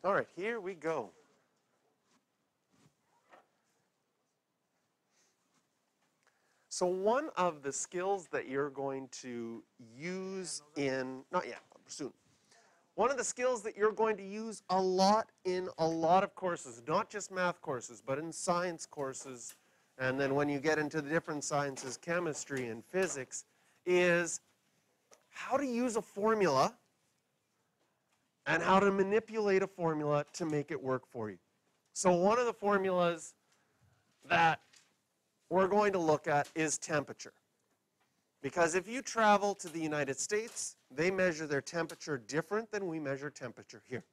All right, here we go. So one of the skills that you're going to use not yet, soon. One of the skills that you're going to use a lot in a lot of courses, not just math courses, but in science courses, and then when you get into the different sciences, chemistry and physics, is how to use a formula and how to manipulate a formula to make it work for you. So one of the formulas that we're going to look at is temperature. Because if you travel to the United States, they measure their temperature different than we measure temperature here.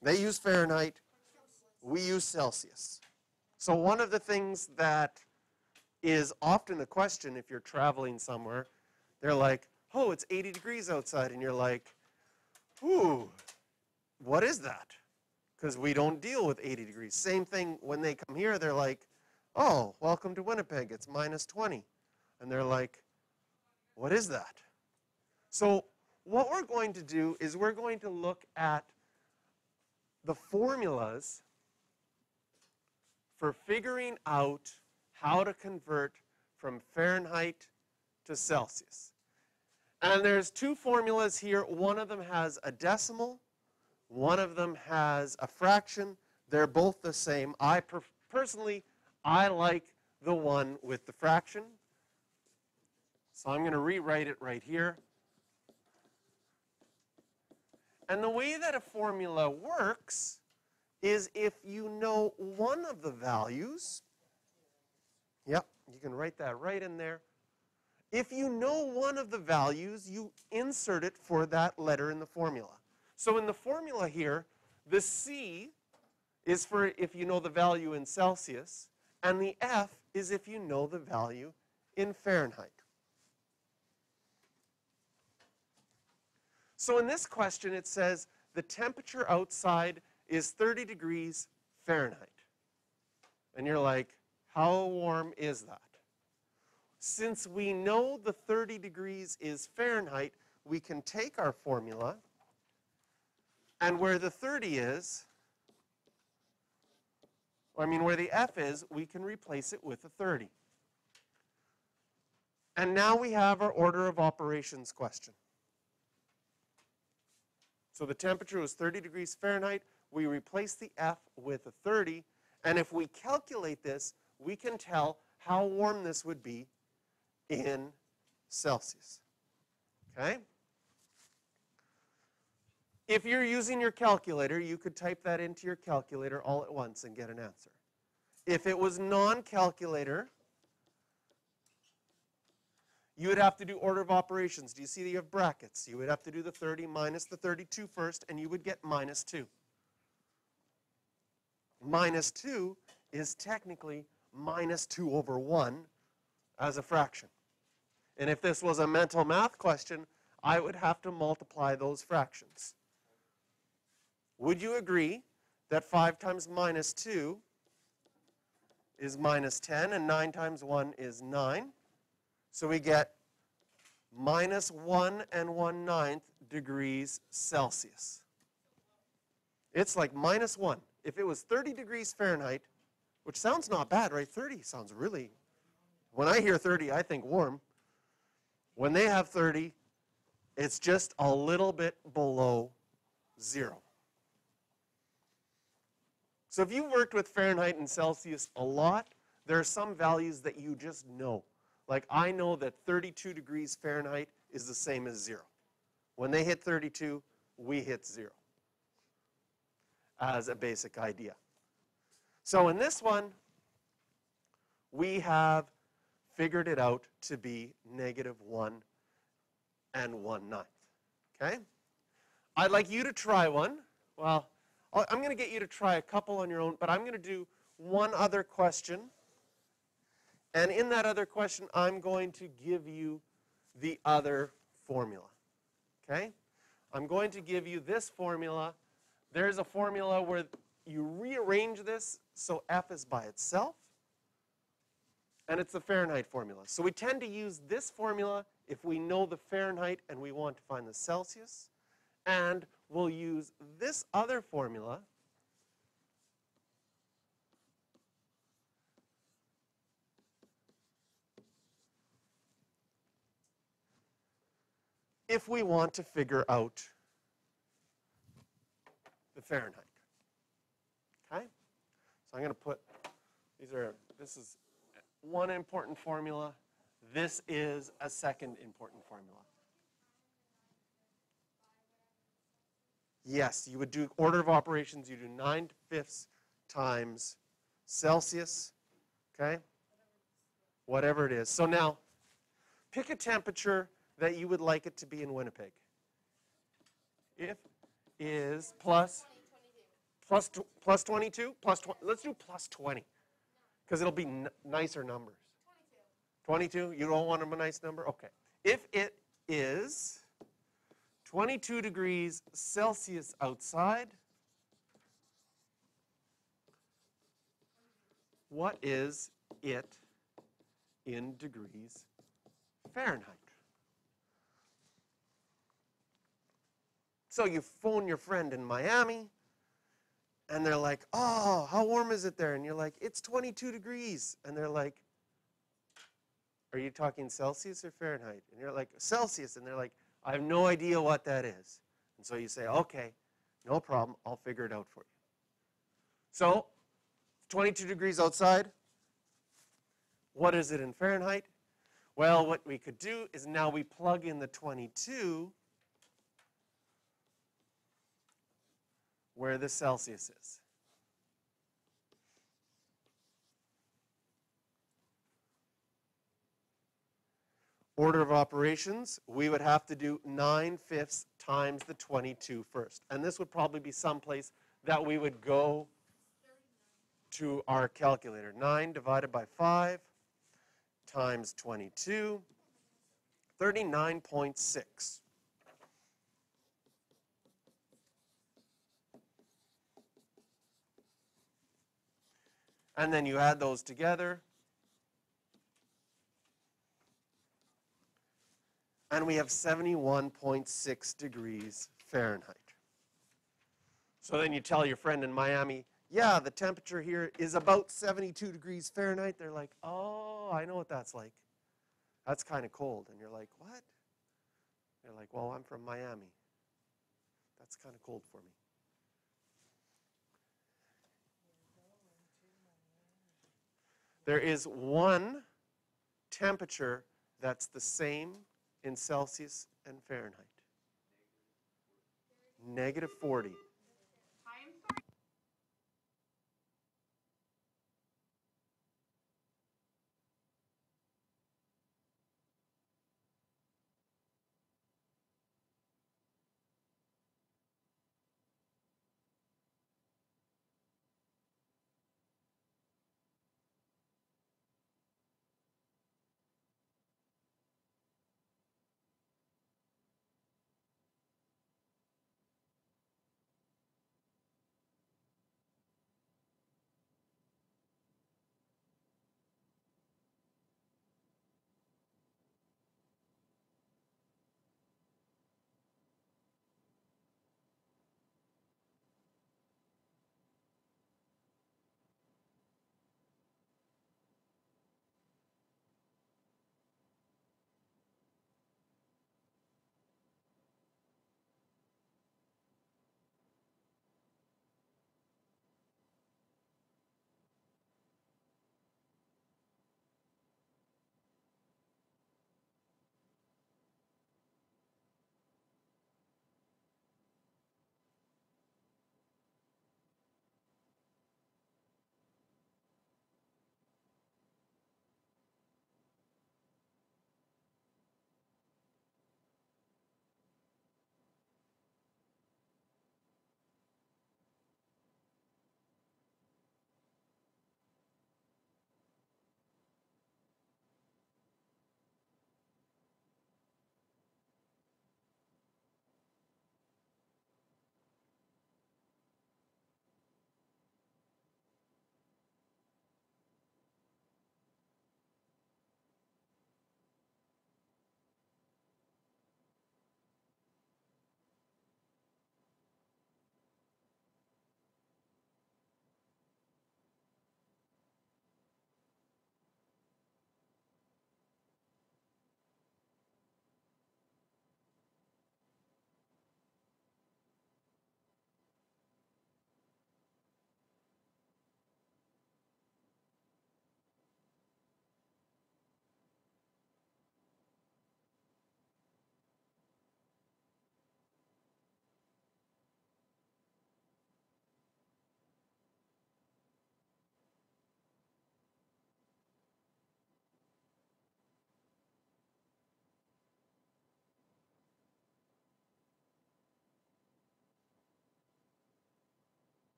They use Fahrenheit, we use Celsius. So one of the things that is often a question if you're traveling somewhere, they're like, oh, it's 80 degrees outside, and you're like, ooh, what is that? Because we don't deal with 80 degrees. Same thing when they come here, they're like, oh, welcome to Winnipeg, it's minus 20. And they're like, what is that? So what we're going to do is we're going to look at the formulas for figuring out how to convert from Fahrenheit to Celsius. And there's two formulas here. One of them has a decimal. One of them has a fraction. They're both the same. Personally, I like the one with the fraction. So I'm going to rewrite it right here. And the way that a formula works is if you know one of the values, yep, you can write that right in there. If you know one of the values, you insert it for that letter in the formula. So in the formula here, the C is for if you know the value in Celsius, and the F is if you know the value in Fahrenheit. So in this question, it says the temperature outside is 30 degrees Fahrenheit. And you're like, how warm is that? Since we know the 30 degrees is Fahrenheit, we can take our formula, and where the 30 is, where the F is, we can replace it with a 30. And now we have our order of operations question. So the temperature was 30 degrees Fahrenheit. We replace the F with a 30. And if we calculate this, we can tell how warm this would be in Celsius. Okay? If you're using your calculator, you could type that into your calculator all at once and get an answer. If it was non-calculator, you would have to do order of operations. Do you see that you have brackets? You would have to do the 30 minus the 32 first, and you would get minus 2. Minus 2 is technically minus 2 over 1 as a fraction. And if this was a mental math question, I would have to multiply those fractions. Would you agree that 5 times minus 2 is minus 10, and 9 times 1 is 9? So we get minus 1 1/9 degrees Celsius. It's like minus 1. If it was 30 degrees Fahrenheit, which sounds not bad, right? 30 sounds really, when I hear 30, I think warm. When they have 30, it's just a little bit below 0. So if you've worked with Fahrenheit and Celsius a lot, there are some values that you just know. Like I know that 32 degrees Fahrenheit is the same as 0. When they hit 32, we hit 0 as a basic idea. So in this one, we have figured it out to be -1 1/9. Okay? I'd like you to try one. Well, I'm going to get you to try a couple on your own, but I'm going to do one other question. And in that other question, I'm going to give you the other formula. Okay? I'm going to give you this formula. There's a formula where you rearrange this so F is by itself. And it's the Fahrenheit formula. So we tend to use this formula if we know the Fahrenheit and we want to find the Celsius. And we'll use this other formula if we want to figure out the Fahrenheit. Okay? So I'm going to put, this is one important formula. This is a second important formula. Yes, you would do order of operations. You do 9/5 times Celsius, okay? Whatever it is. So now, pick a temperature that you would like it to be in Winnipeg. If is plus 22, let's do plus 20, because it'll be nicer numbers. 22, you don't want a nice number? Okay. If it is 22 degrees Celsius outside, what is it in degrees Fahrenheit? So you phone your friend in Miami, and they're like, oh, how warm is it there? And you're like, it's 22 degrees. And they're like, are you talking Celsius or Fahrenheit? And you're like, Celsius. And they're like, I have no idea what that is. And so you say, okay, no problem. I'll figure it out for you. So 22 degrees outside. What is it in Fahrenheit? Well, what we could do is now we plug in the 22 where the Celsius is. Order of operations, we would have to do 9/5 times the 22 first. And this would probably be someplace that we would go to our calculator. 9 divided by 5 times 22, 39.6. And then you add those together. And we have 71.6 degrees Fahrenheit. So then you tell your friend in Miami, yeah, the temperature here is about 72 degrees Fahrenheit. They're like, oh, I know what that's like. That's kind of cold. And you're like, what? They're like, well, I'm from Miami. That's kind of cold for me. There is one temperature that's the same in Celsius and Fahrenheit. Negative 40.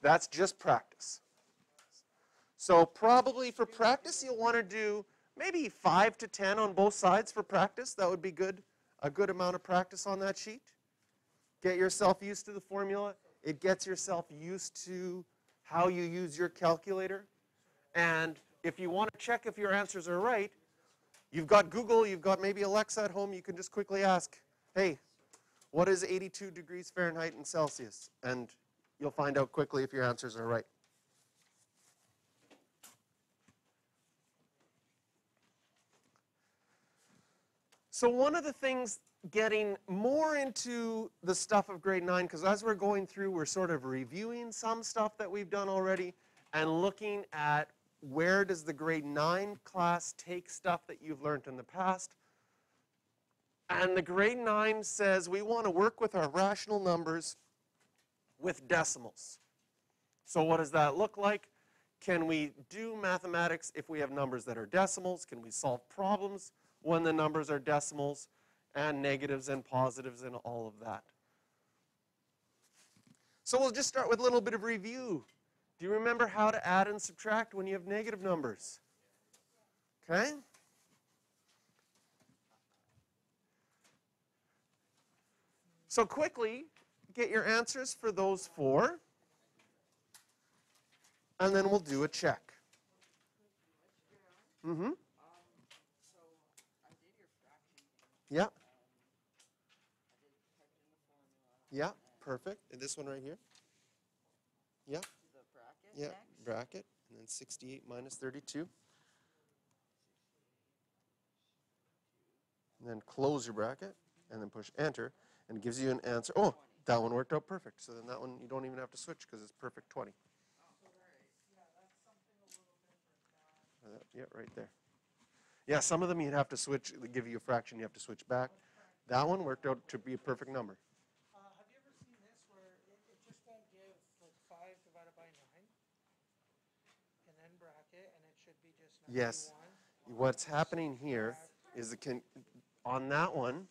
That's just practice. So probably for practice, you'll want to do maybe 5 to 10 on both sides for practice. That would be good, a good amount of practice on that sheet. Get yourself used to the formula. It gets yourself used to how you use your calculator. And if you want to check if your answers are right, you've got Google, you've got maybe Alexa at home, you can just quickly ask, hey, what is 82 degrees Fahrenheit in Celsius? And you'll find out quickly if your answers are right. So one of the things getting more into the stuff of grade 9, because as we're going through, we're sort of reviewing some stuff that we've done already and looking at where does the grade 9 class take stuff that you've learned in the past. And the grade 9 says we want to work with our rational numbers with decimals. So what does that look like? Can we do mathematics if we have numbers that are decimals? Can we solve problems when the numbers are decimals, and negatives and positives and all of that? So we'll just start with a little bit of review. Do you remember how to add and subtract when you have negative numbers? Okay? So quickly, get your answers for those 4, and then we'll do a check. Mm-hmm. Yeah. Yeah, perfect. And this one right here? Yeah. Yeah, bracket. And then 68 minus 32. And then close your bracket, and then push enter, and it gives you an answer. Oh, that one worked out perfect. So then that one, you don't even have to switch because it's perfect 20. Yeah, right there. Yeah, some of them you'd have to switch, they give you a fraction, you have to switch back. That one worked out to be a perfect number. Have you ever seen this where it just won't give like 5 divided by 9 and then bracket and it should be just 91? Yes. What's happening here is on that one,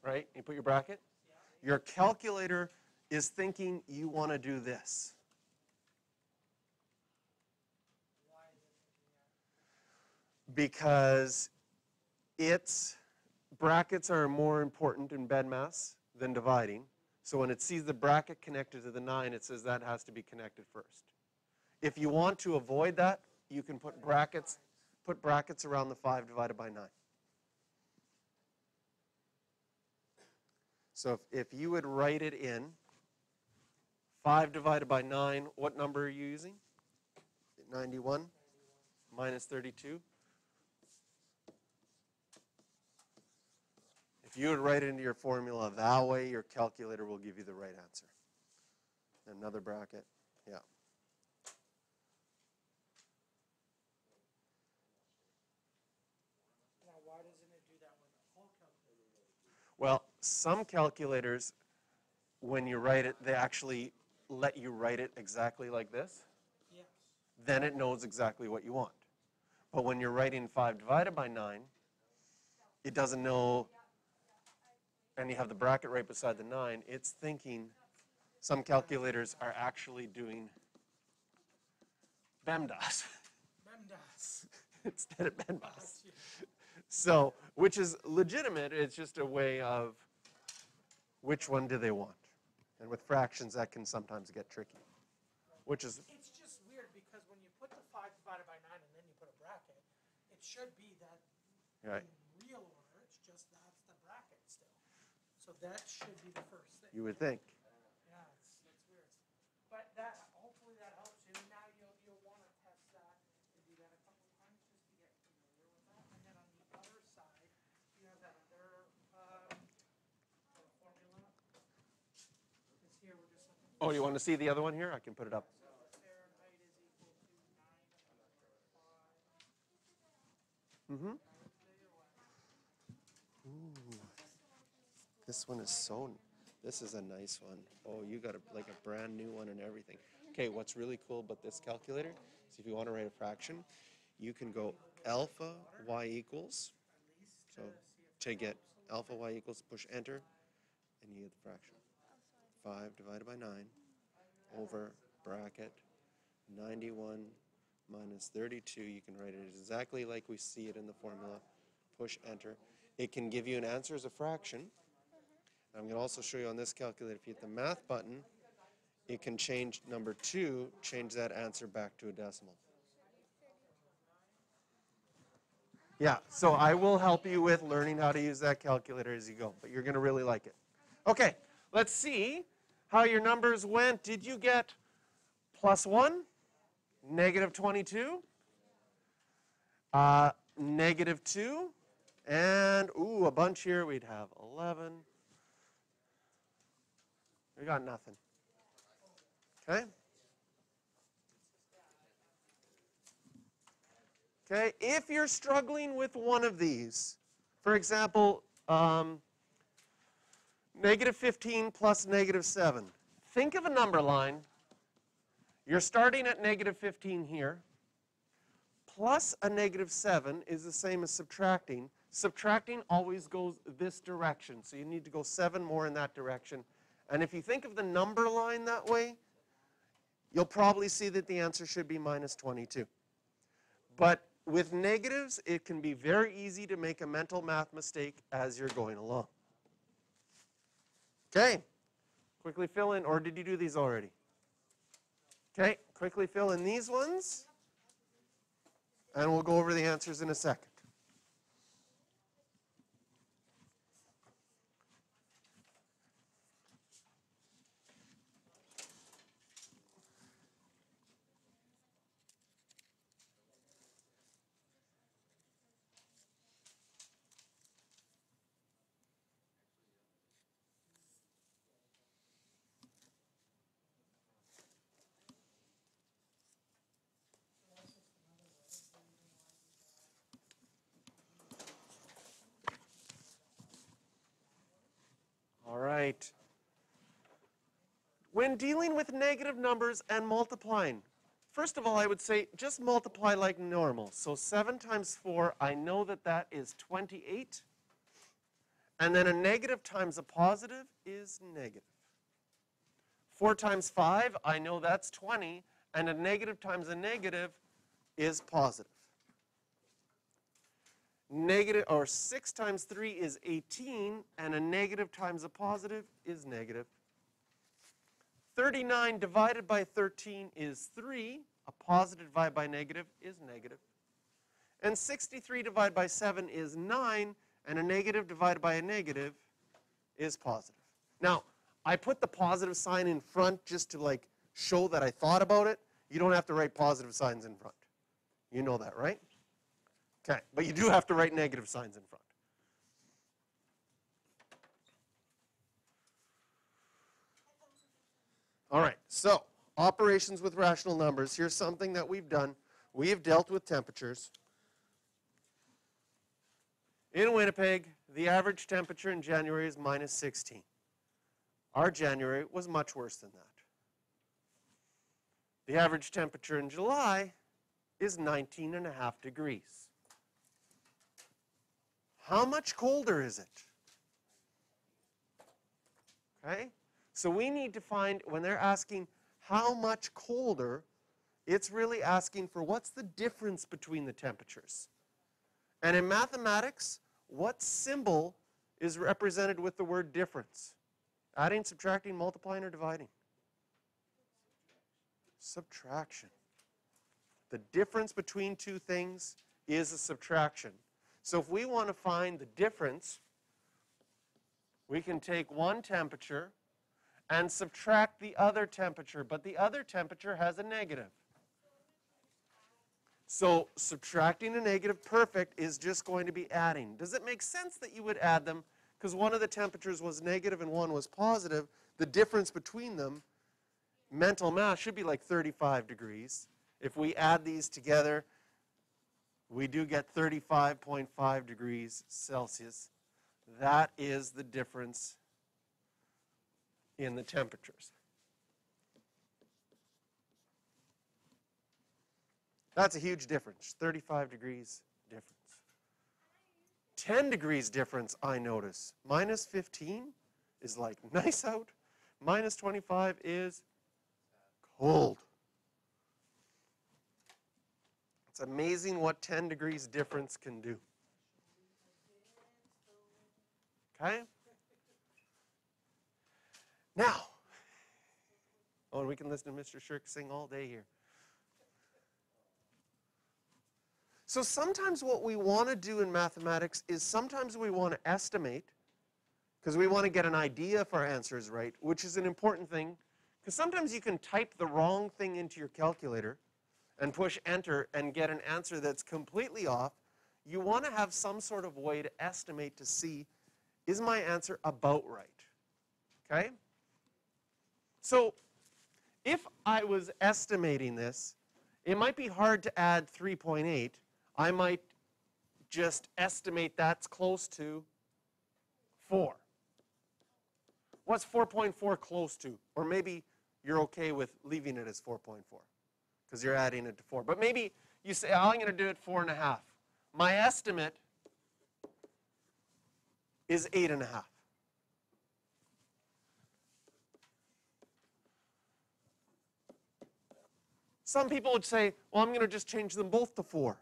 right? You put your bracket. Your calculator is thinking you want to do this. Because its brackets are more important in BEDMAS than dividing. So when it sees the bracket connected to the 9, it says that has to be connected first. If you want to avoid that, you can put brackets around the 5 divided by 9. So if you would write it in 5 divided by 9, what number are you using? 91 minus 32. If you would write it into your formula that way, your calculator will give you the right answer. Another bracket, yeah. Now, why doesn't it do that with all calculators? Well, some calculators, when you write it, they actually let you write it exactly like this. Yes. Then it knows exactly what you want. But when you're writing 5 divided by 9, it doesn't know, and you have the bracket right beside the 9, it's thinking some calculators are actually doing BEMDAS PEMDAS. instead of BEMDAS. So, which is legitimate, it's just a way of which one do they want. And with fractions, that can sometimes get tricky. Which is... It's just weird because when you put the 5 divided by 9 and then you put a bracket, it should be that Right. in real order, it's just that's the bracket still. So that should be the first thing. You would think. Yeah, it's weird. But that, hopefully that helps you. Now you'll want to test that and do that a couple times just to get familiar with that. And then on the other side, you have that other formula. Because here we're just looking for Oh, you want to see the other one here? I can put it up. Fahrenheit is equal to 9.5. Mm-hmm. This one is this is a nice one. Oh, you got like a brand new one and everything. Okay, what's really cool about this calculator is if you want to write a fraction, you can go alpha y equals. So to get alpha y equals, push enter, and you get the fraction. 5 divided by 9 over bracket 91 minus 32. You can write it exactly like we see it in the formula. Push enter. It can give you an answer as a fraction. I'm going to also show you on this calculator, if you hit the math button, it can change number 2, change that answer back to a decimal. Yeah, so I will help you with learning how to use that calculator as you go, but you're going to really like it. Okay, let's see how your numbers went. Did you get +1, -22, -2, and, ooh, a bunch here. We'd have 11. We got nothing. Okay? Okay, if you're struggling with one of these, for example, -15 plus -7. Think of a number line. You're starting at -15 here. Plus a -7 is the same as subtracting. Subtracting always goes this direction, so you need to go 7 more in that direction. And if you think of the number line that way, you'll probably see that the answer should be -22. But with negatives, it can be very easy to make a mental math mistake as you're going along. Okay, quickly fill in, or did you do these already? Okay, quickly fill in these ones, and we'll go over the answers in a second. All right. When dealing with negative numbers and multiplying, first of all, I would say just multiply like normal. So 7 times 4, I know that that is 28. And then a negative times a positive is negative. 4 times 5, I know that's 20. And a negative times a negative is positive. Negative, or 6 times 3 is 18, and a negative times a positive is negative. 39 divided by 13 is 3. A positive divided by negative is negative. And 63 divided by 7 is 9, and a negative divided by a negative is positive. Now, I put the positive sign in front just to like show that I thought about it. You don't have to write positive signs in front. You know that, right? Okay, but you do have to write negative signs in front. All right, so operations with rational numbers. Here's something that we've done. We have dealt with temperatures. In Winnipeg, the average temperature in January is -16. Our January was much worse than that. The average temperature in July is 19.5 degrees. How much colder is it? Okay? So we need to find, when they're asking how much colder, it's really asking for what's the difference between the temperatures. And in mathematics, what symbol is represented with the word difference? Adding, subtracting, multiplying, or dividing? Subtraction. The difference between two things is a subtraction. So if we want to find the difference, we can take one temperature and subtract the other temperature, but the other temperature has a negative. So subtracting a negative, perfect, is just going to be adding. Does it make sense that you would add them? Because one of the temperatures was negative and one was positive. The difference between them, mental math, should be like 35 degrees. If we add these together, we do get 35.5 degrees Celsius. That is the difference in the temperatures. That's a huge difference, 35 degrees difference. 10 degrees difference, I notice. -15 is like nice out. Minus 25 is cold. It's amazing what 10 degrees difference can do. Okay? Now, oh, and we can listen to Mr. Shirk sing all day here. So sometimes what we want to do in mathematics is sometimes we want to estimate because we want to get an idea if our answer is right, which is an important thing because sometimes you can type the wrong thing into your calculator and push enter and get an answer that's completely off. You want to have some sort of way to estimate to see, is my answer about right? Okay? So if I was estimating this, it might be hard to add 3.8. I might just estimate that's close to 4. What's 4.4 close to? Or maybe you're okay with leaving it as 4.4 because you're adding it to 4. But maybe you say, oh, I'm going to do it 4.5. My estimate is 8.5. Some people would say, well, I'm going to just change them both to 4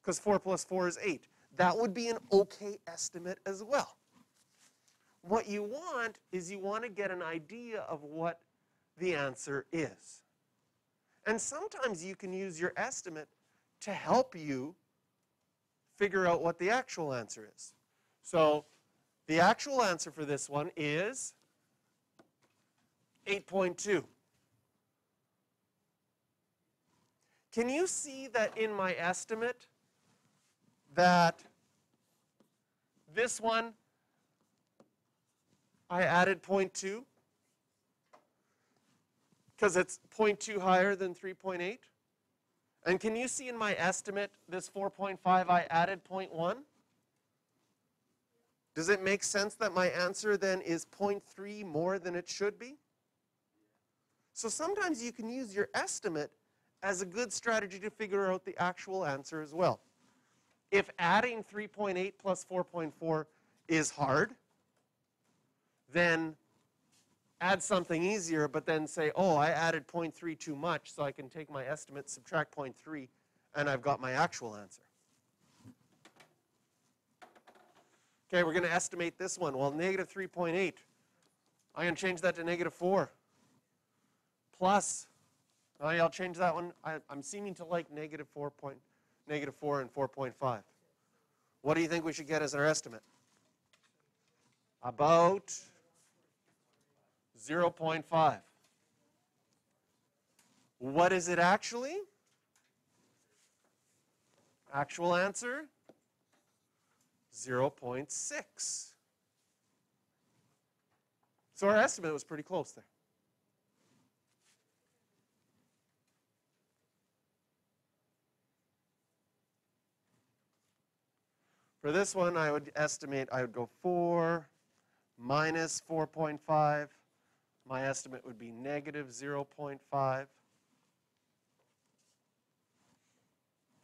because 4 plus 4 is 8. That would be an okay estimate as well. What you want is you want to get an idea of what the answer is. And sometimes you can use your estimate to help you figure out what the actual answer is. So the actual answer for this one is 8.2. Can you see that in my estimate that this one I added 0.2 because it's 0.2 higher than 3.8? And can you see in my estimate this 4.5 I added 0.1? Does it make sense that my answer then is 0.3 more than it should be? So sometimes you can use your estimate as a good strategy to figure out the actual answer as well. If adding 3.8 plus 4.4 is hard, then add something easier, but then say, oh, I added 0.3 too much, so I can take my estimate, subtract 0.3, and I've got my actual answer. Okay, we're going to estimate this one. Well, negative 3.8. I'm going to change that to negative 4. Plus, oh, yeah, I'll change that one. I'm seeming to like negative 4 and 4.5. What do you think we should get as our estimate? About 0.5. What is it actually? Actual answer, 0.6. So our estimate was pretty close there. For this one, I would estimate I would go 4 minus 4.5. My estimate would be negative 0.5.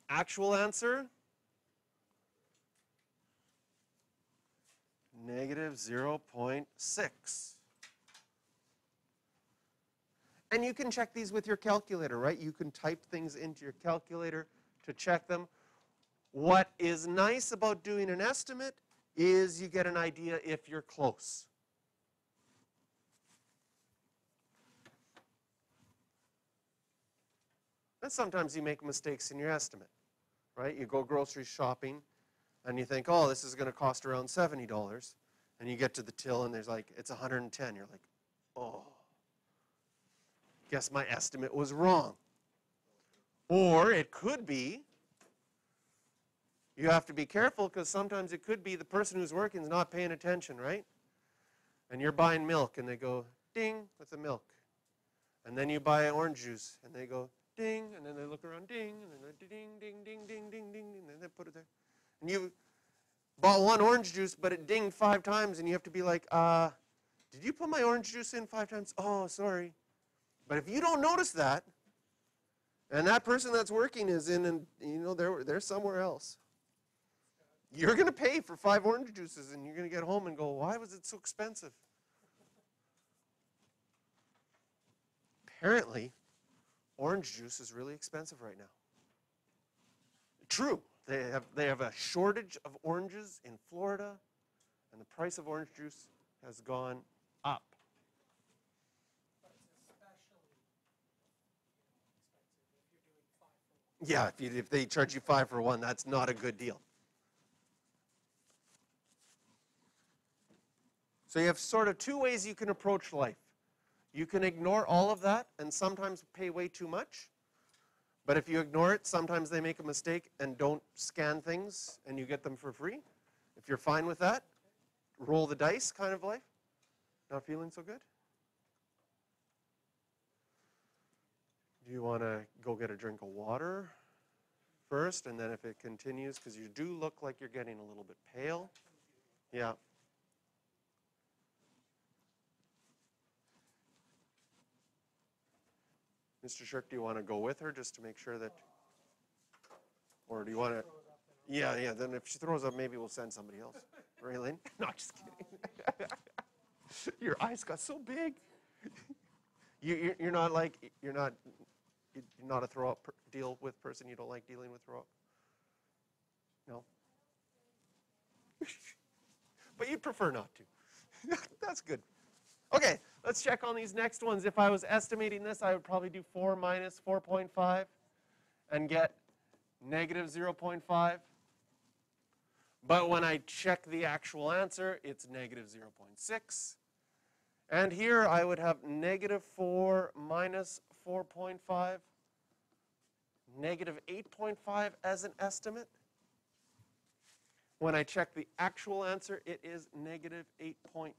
Actual answer, negative 0.6. And you can check these with your calculator, right? You can type things into your calculator to check them. What is nice about doing an estimate is you get an idea if you're close. And sometimes you make mistakes in your estimate, right? You go grocery shopping and you think, oh, this is going to cost around $70. And you get to the till and there's like, it's 110. You're like, oh, guess my estimate was wrong. Or it could be, you have to be careful because sometimes it could be the person who's working is not paying attention, right? And you're buying milk and they go, ding, with the milk. And then you buy orange juice and they go, ding, and then they look around, ding, and then they ding, ding, ding, ding, ding, ding, and then they put it there. And you bought one orange juice, but it dinged 5 times, and you have to be like, did you put my orange juice in 5 times? Oh, sorry. But if you don't notice that, and that person that's working is in, and you know they're somewhere else, you're going to pay for 5 orange juices, and you're going to get home and go, why was it so expensive? apparently, orange juice is really expensive right now. True. They have a shortage of oranges in Florida, and the price of orange juice has gone up. But it's especially, expensive if you're doing 5 for 1. Yeah, if they charge you 5 for 1, that's not a good deal. So you have sort of 2 ways you can approach life. You can ignore all of that and sometimes pay way too much. But if you ignore it, sometimes they make a mistake and don't scan things and you get them for free. If you're fine with that, roll the dice kind of life. Not feeling so good? Do you want to go get a drink of water first? And then if it continues, because you do look like you're getting a little bit pale. Yeah. Mr. Shirk, do you want to go with her just to make sure that, or do you want to? Yeah, then if she throws up, maybe we'll send somebody else. Raylene? No, just kidding. Your eyes got so big. You're not a throw up deal with person. You don't like dealing with throw up? No? But you'd prefer not to. That's good. Okay, let's check on these next ones. If I was estimating this, I would probably do 4 minus 4.5 and get negative 0.5. But when I check the actual answer, it's negative 0.6. And here I would have negative 4 minus 4.5, negative 8.5 as an estimate. When I check the actual answer, it is negative 8.2.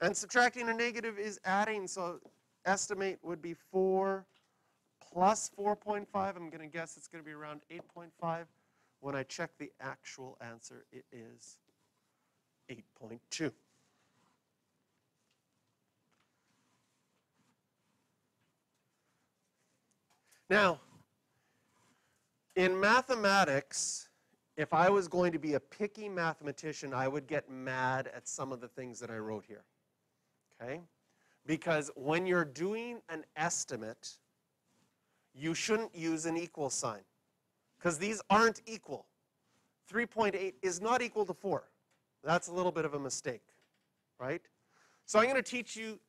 And subtracting a negative is adding, so estimate would be 4 plus 4.5. I'm going to guess it's going to be around 8.5. When I check the actual answer, it is 8.2. Now, in mathematics, if I was going to be a picky mathematician, I would get mad at some of the things that I wrote here. Okay? Because when you're doing an estimate, you shouldn't use an equal sign, because these aren't equal. 3.8 is not equal to 4. That's a little bit of a mistake, right? So I'm going to teach you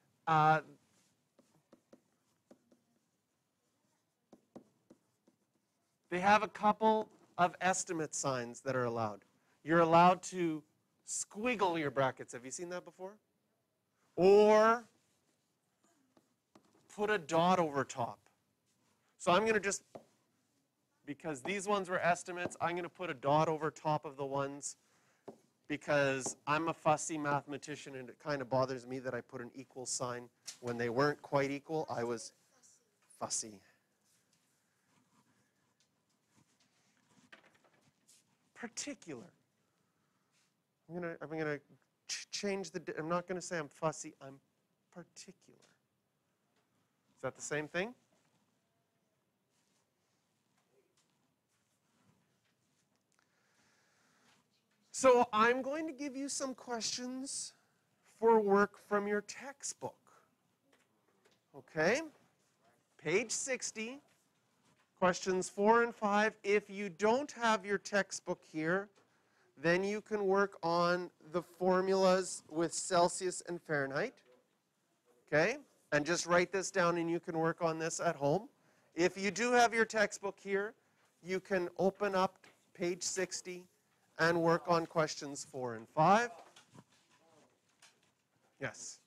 they have a couple of estimate signs that are allowed. You're allowed to squiggle your brackets. Have you seen that before? Or put a dot over top. So I'm going to just, because these ones were estimates, I'm going to put a dot over top of the ones because I'm a fussy mathematician and it kind of bothers me that I put an equal sign when they weren't quite equal. I was fussy. Particular. I'm gonna change I'm not going to say I'm fussy, I'm particular. Is that the same thing? So I'm going to give you some questions for work from your textbook. Okay? Page 60, questions 4 and 5. If you don't have your textbook here, then you can work on the formulas with Celsius and Fahrenheit. Okay? And just write this down and you can work on this at home. If you do have your textbook here, you can open up page 60 and work on questions 4 and 5. Yes?